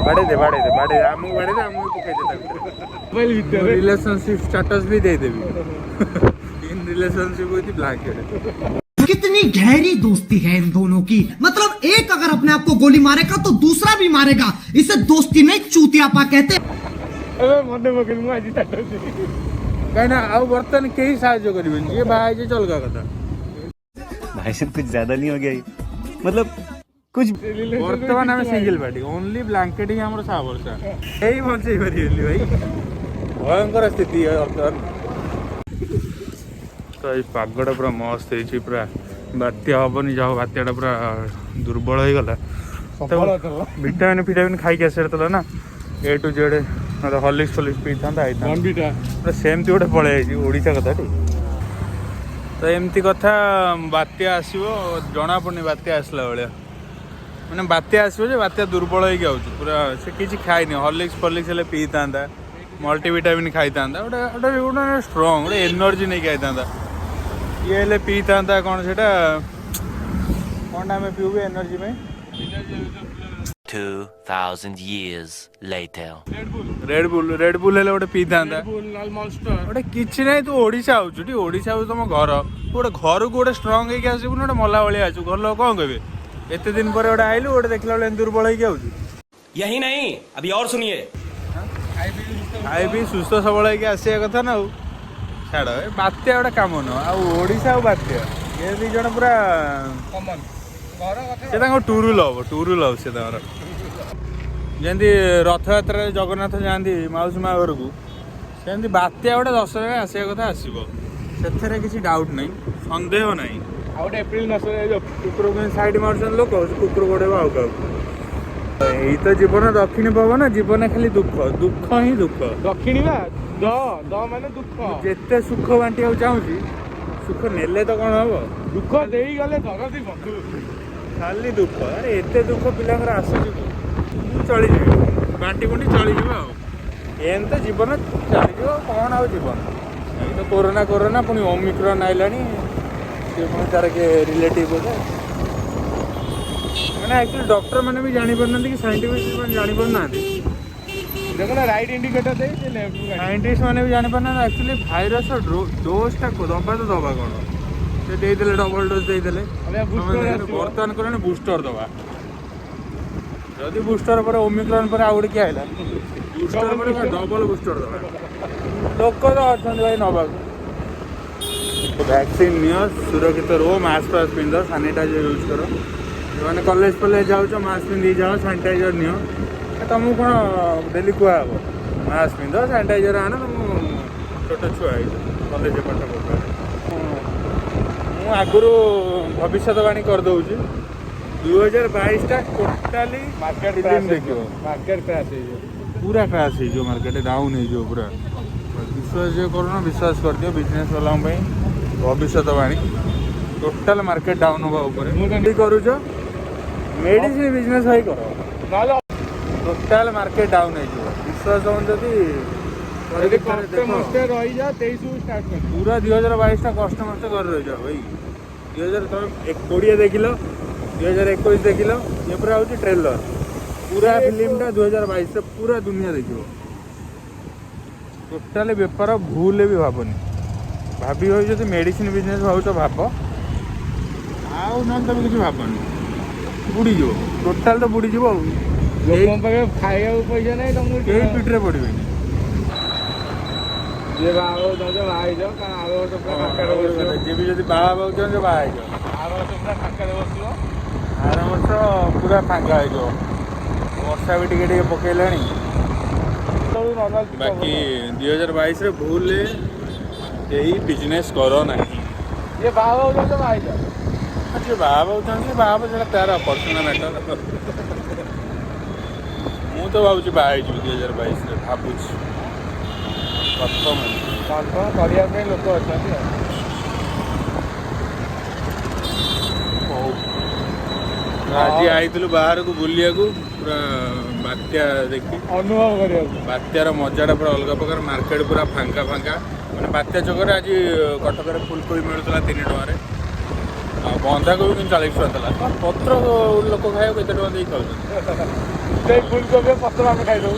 बाड़े दे आमको बाड़े दे आमको पकई दे रिलेशनशिप स्टेटस भी दे देबी इन रिलेशनशिप विद ब्लैंकेट। कितनी गहरी दोस्ती है इन दोनों की, मतलब एक अगर अपने आप को गोली मारेगा तो दूसरा भी मारेगा, इसे दोस्ती नहीं चूतियापा कहते। कहीं ना अब बर्तन कहीं साहाଯ୍य करेंगे ये भाई जे चल गया कथा भाई साहब कुछ ज्यादा नहीं हो गया ये? मतलब कुछ बर्तमान आम सिंगल पार्टी ओनली ब्लैंकेट ही आम सावर्षा यही बचे पारे भाई भयंकर स्थिति है बर्तमान। तो ये पागटा पूरा मस्त है पूरा बात्या हेनी जाओ बात्याटा पूरा दुर्बल हो गला विटामिन फिटामिन खाई आसार ना ए टू जेड हॉर्लिक्स फॉलिक्स पी था सेमती गोटे पलि ओडिशा कथा तो एमती कथा बात्या आसो जना पड़नी बात्या आसला भाया मैंने बात्या आसो बात्या दुर्बल हो पूरा से किसी खाई हॉर्लिक्स फॉलिक्स पी था मल्टीविटामिन खाई था गोटे स्ट्रंग गोटे एनर्जी नहीं खाई था ये पी था कौन से कौन आम पीबू एनर्जी में 2000 years later रेड बुल गोटे पी था गोटे किसी ना तू ओडिशा आउट ओडिशा हूँ तुम घर गोटे घर को गोटे स्ट्रंग होगी आसबू गोटे मला भाई आसू घर लोग कौन कहे एत दिन पर गोटे आइलु गोटे देखला बेले दुर्बल हो यही नहीं अभी और सुनिए खाई पी सुस्थ सबल होगी आसा कथा ना छाड़ बात्या गोटे कम नुह आशा बात्या ये दी जन पूरा से टूरू लव से जमी रथ यात्रा जगन्नाथ जाती मौसी माँ घर को सेमती बात्या गोटे 10 जगह आसा कथा आसो से किसी डाउट नहीं सन्देह नहीं एप्रिल मास कुकुर साइड मार्सन लोक कुकुर गोड़े आउ क्या यही तो जीवन दक्षिणी पवन जीवन खाली दुख दुख ही दुख दक्षिणी माने दुख जिते सुख बांटी चाहूँगी सुख नेले तो कौन हम दुख दे गले खाली दुख अरे एत दुख पिला आसूँ चली बांटी बुंटी चलीज एम तो जीवन चलीज कौन आउ जीवन तो कोरोना कोरोना पुणी ओमिक्रॉन आइला तार के रिलेटिव बोले मैंने एक्चुअली डॉक्टर मैंने भी जानी पारना कि साइंटिस्ट मैंने जानी पारना देख ना राइट इंडिकेटर दे साइंटिस्ट मैंने भी जानी पारना एक्चुअली भाइरस डोजटा दबा तो दबा कौन से डबल डोज देदेले बर्तमान कर बुस्टर दबा जदि बुस्टर पर ओमिक्रॉन पर आउ गोटे किए आइला बुस्टर पर डबल बुस्टर दबा लोक तो अच्छा भाई नवा वैक्सीन नियो सुरक्षित रो मास्क फास्क पिंध सानिटाइजर यूज कर मैंने कॉलेज फलेज जाओ मास्क पिंधि जाओ सानिटाइजर नियो तुमको कौन डेली कह मास्क पिंध सानिटाइजर आन तुम छोट छुआ कॉलेज पाठ पढ़ आगुरी भविष्यवाणी करदे 2022 टोटाली मार्केट देखो मार्केट क्रैश पूरा क्रैश हो मार्केट डाउन हो पूरा विश्वास करूना विश्वास कर दियो बिजनेस वाला भविष्यवाणी टोटाल मार्केट डाउन होगा करुच मेडिसिन बिजनेस भाई कर टोटाल मार्केट डाउन हो विश्वास पूरा 2022 कष्ट मस्त कर रही भाई 2020 देख लो 2021 देख लो ये पूरा हूँ ट्रेलर पूरा फिल्मटा 2022 से पूरा दुनिया देखो टोटाली बेपार भूल भी भावनी भाभी हो जो मेडिसिन बिजनेस भाव भाव आउ ना तुम किसी भावनी बुड़ीज टोटाल तो बुड़ीज खाया पैसा ना तुमको कहीं पिट्रे पड़े जी भी जब बाहर चाहते बाहर आर वर्ष पूरा फांका हो वर्षा भी टे पकड़ा बाकी 2022 भूल यही बिजनेस करो ना ये बाबा जी बाबा से तार पर्सनल मैटर मु तो भावी बाहर 2022 भावुँ प्रथम करने लोक अच्छा आज आई बाहर को बुलिया पूरा बात्या देखी अनुभव कर बात्यार मजाटा पूरा अलग प्रकार मार्केट पूरा फांका फांका मैंने बात्या चक्कर आज कटक फुलकोबी मिलूला 3 टकर बंधाकोबी 40 टका पत्र लोक खाया केते टका खाऊ ସେଇ ଫୁଲକୋବି ପତ୍ର ଆମେ ଖାଇଦବୁ।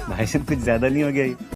भाई साहब कुछ ज्यादा नहीं हो गया ये